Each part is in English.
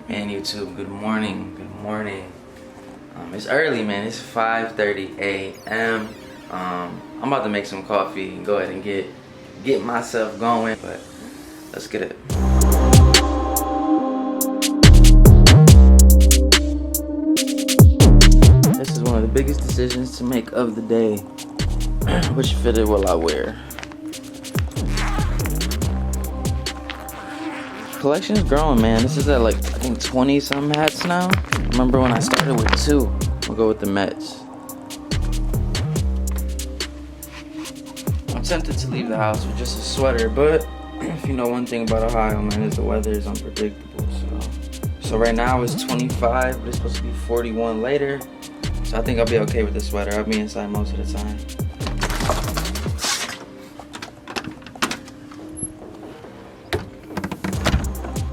Man, YouTube, good morning, good morning. It's early, man. It's 5:30 a.m. I'm about to make some coffee and go ahead and get myself going, but let's get it. This is one of the biggest decisions to make of the day. Which fitted will I wear? Collection is growing, man. This is at like, I think 20 some hats now. Remember when I started with 2? We'll go with the Mets. I'm tempted to leave the house with just a sweater, but if you know one thing about Ohio, man, is the weather is unpredictable. So right now it's 25, but it's supposed to be 41 later. So I think I'll be okay with the sweater. I'll be inside most of the time.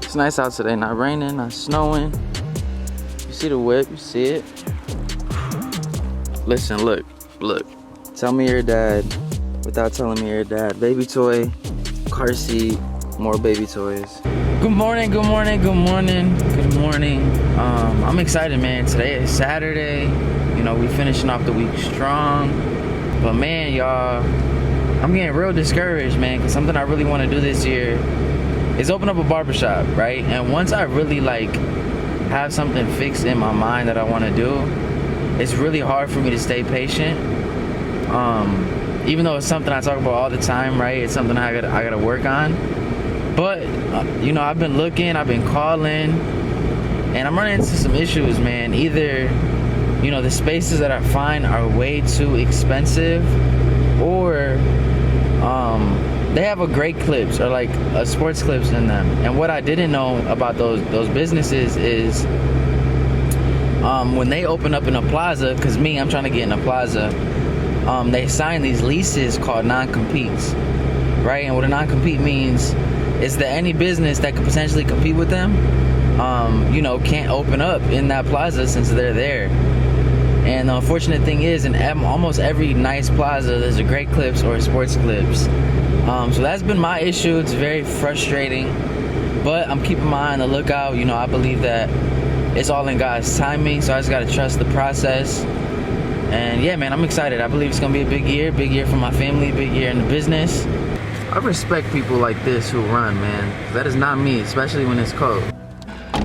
It's nice out today, not raining, not snowing. You see the whip, you see it. Listen, look. Tell me you're a dad without telling me you're a dad. Baby toy, car seat, more baby toys. Good morning. I'm excited, man. Today is Saturday. You know, we finishing off the week strong. But man, y'all, I'm getting real discouraged, man, because something I really want to do this year is open up a barbershop, right? And once I really have something fixed in my mind that I want to do, it's really hard for me to stay patient. Even though it's something I talk about all the time, right? It's something I gotta work on. But you know, I've been looking, I've been calling, and I'm running into some issues, man. Either, you know, the spaces that I find are way too expensive, or they have a great clips or like a sports clips in them. And what I didn't know about those businesses is when they open up in a plaza, because I'm trying to get in a plaza, they sign these leases called non-competes, right? And what a non-compete means is that any business that could potentially compete with them, you know, can't open up in that plaza since they're there. And the unfortunate thing is, in almost every nice plaza, there's a Great Clips or a Sports Clips. So that's been my issue. It's very frustrating, but I'm keeping my eye on the lookout. You know, I believe that it's all in God's timing, so I just gotta trust the process. And yeah, man, I'm excited. I believe it's gonna be a big year for my family, big year in the business. I respect people like this who run, man. That is not me, especially when it's cold.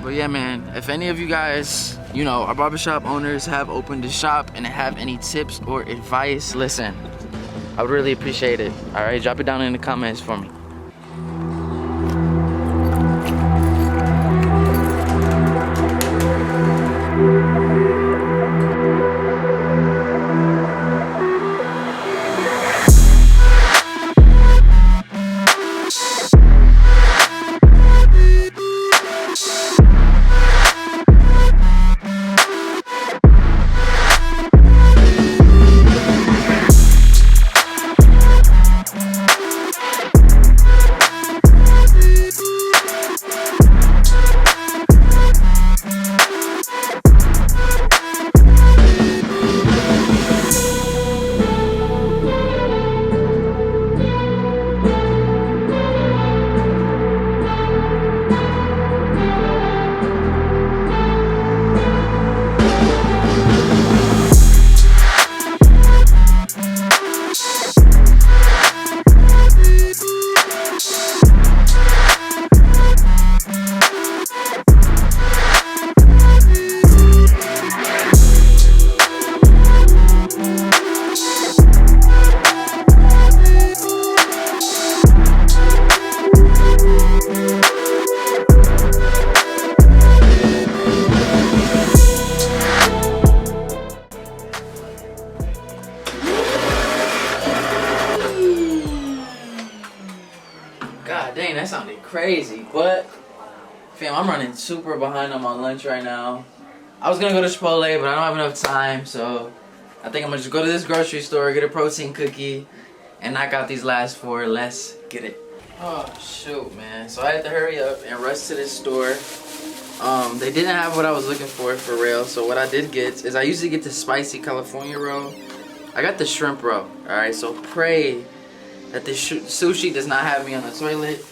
But yeah, man, if any of you guys, you know, our barbershop owners have opened a shop and have any tips or advice, listen, I would really appreciate it. All right, drop it down in the comments for me. God dang, that sounded crazy, but fam, I'm running super behind on my lunch right now. I was gonna go to Chipotle, but I don't have enough time, so I think I'm gonna just go to this grocery store, get a protein cookie, and knock out these last 4. Let's get it. Oh shoot, man. So I had to hurry up and rush to this store. They didn't have what I was looking for real. So what I did get is I usually get the spicy California roll. I got the shrimp roll. Alright, so pray that this sushi does not have me on the toilet.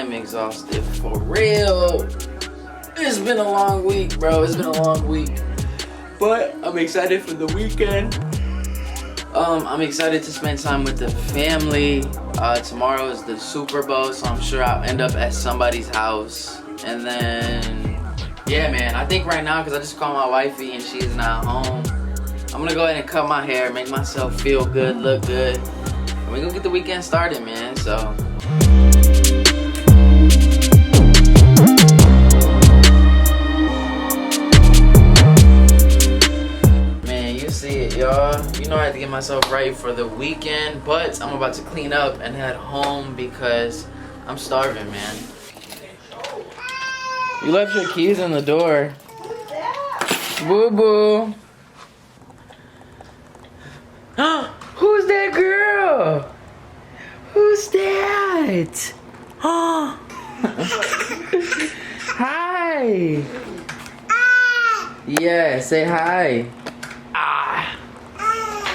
am exhausted for real. It's been a long week, bro. It's been a long week. But I'm excited for the weekend. I'm excited to spend time with the family. Tomorrow is the Super Bowl, so I'm sure I'll end up at somebody's house. And then, yeah, man, I think right now, because I just called my wifey and she's not home, I'm gonna go ahead and cut my hair, make myself feel good, look good. And we're gonna get the weekend started, man, so. Y'all, you know I had to get myself ready for the weekend, but I'm about to clean up and head home because I'm starving, man. You left your keys in the door. Boo boo. Who's that girl? Who's that? Hi. Yeah, say hi.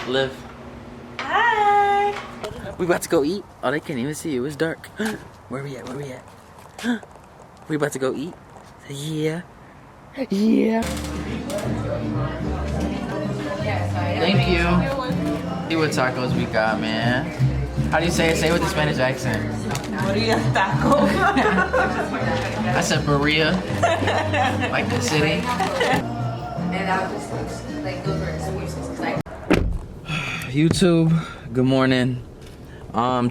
Liv. Hi. We about to go eat. Oh, they can't even see you. It's dark. Where we at? Where we at? We about to go eat. Yeah. Yeah. Thank you. See what tacos we got, man. How do you say it? Say it with the Spanish accent. Maria taco. I said Maria. Like the city. And I was just like, those were excuses. YouTube, good morning.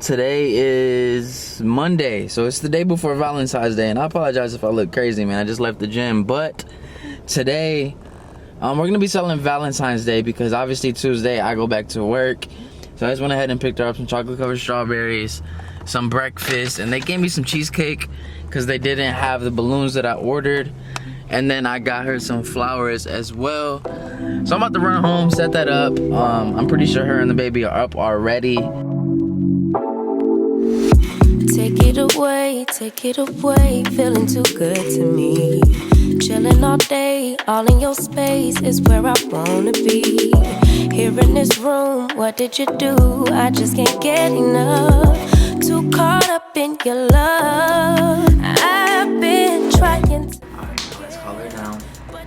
Today is Monday, so it's the day before Valentine's Day, and I apologize if I look crazy, man. I just left the gym, but today we're gonna be selling Valentine's Day because obviously Tuesday I go back to work. So I just went ahead and picked her up some chocolate covered strawberries, some breakfast, and they gave me some cheesecake because they didn't have the balloons that I ordered. And then I got her some flowers as well. So I'm about to run home, set that up. I'm pretty sure her and the baby are up already. Take it away, feeling too good to me. Chilling all day, all in your space is where I wanna be. Here in this room, what did you do? I just can't get enough. Too caught up in your love. I've been trying to. Let's call her down.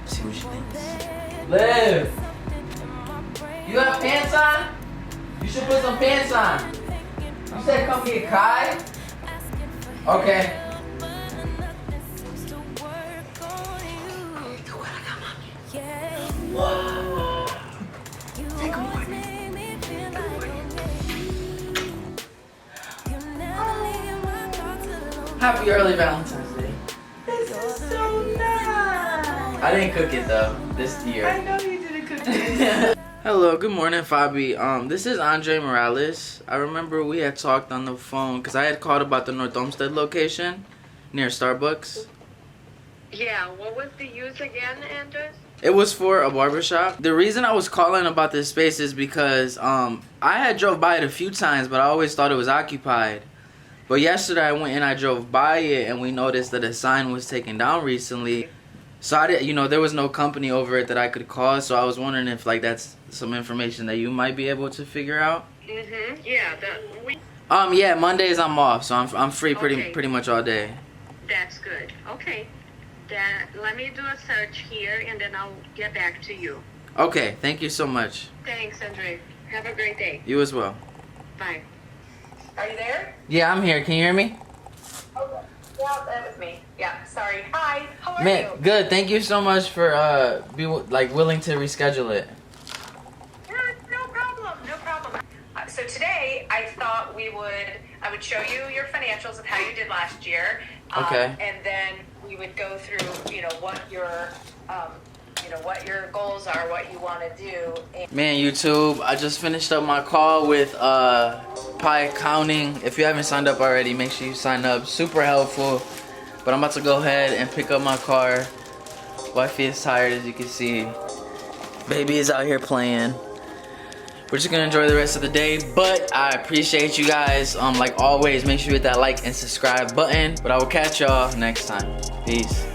See what she thinks. Liv! You have pants on? You should put some pants on. You said come get Kai? Okay. Whoa. Say good morning. Happy early Valentine's Day. This is so nice. I didn't cook it though, this year. I know you didn't cook it. Hello, good morning, Fabi. This is Andre Morales. I remember we had talked on the phone because I had called about the North Olmsted location near Starbucks. Yeah, what was the use again, Andres? It was for a barbershop. The reason I was calling about this space is because I had drove by it a few times, but I always thought it was occupied. But yesterday I went and I drove by it and we noticed that a sign was taken down recently. So I didn't, there was no company over it that I could call. So I was wondering if that's some information that you might be able to figure out. Mm-hmm. Yeah, Yeah, Mondays I'm off, so I'm free pretty much all day. that's good. Okay. Then let me do a search here and then I'll get back to you. Okay, thank you so much. Thanks, Andre. Have a great day. You as well. Bye. Are you there? Yeah, I'm here. Can you hear me? Okay. Yeah, that was me. Yeah, sorry. Hi, how are Man, you? good. Thank you so much for willing to reschedule it. Yeah, no problem, no problem. So today I thought I would show you your financials of how you did last year. Okay. And then we would go through, what your goals are, what you want to do. Man, YouTube, I just finished up my call with Pi Accounting. If you haven't signed up already, make sure you sign up. Super helpful. But I'm about to go ahead and pick up my car. Wifey is tired, as you can see. Baby is out here playing. We're just gonna enjoy the rest of the day, but I appreciate you guys. Like always, make sure you hit that like and subscribe button. But I will catch y'all next time. Peace.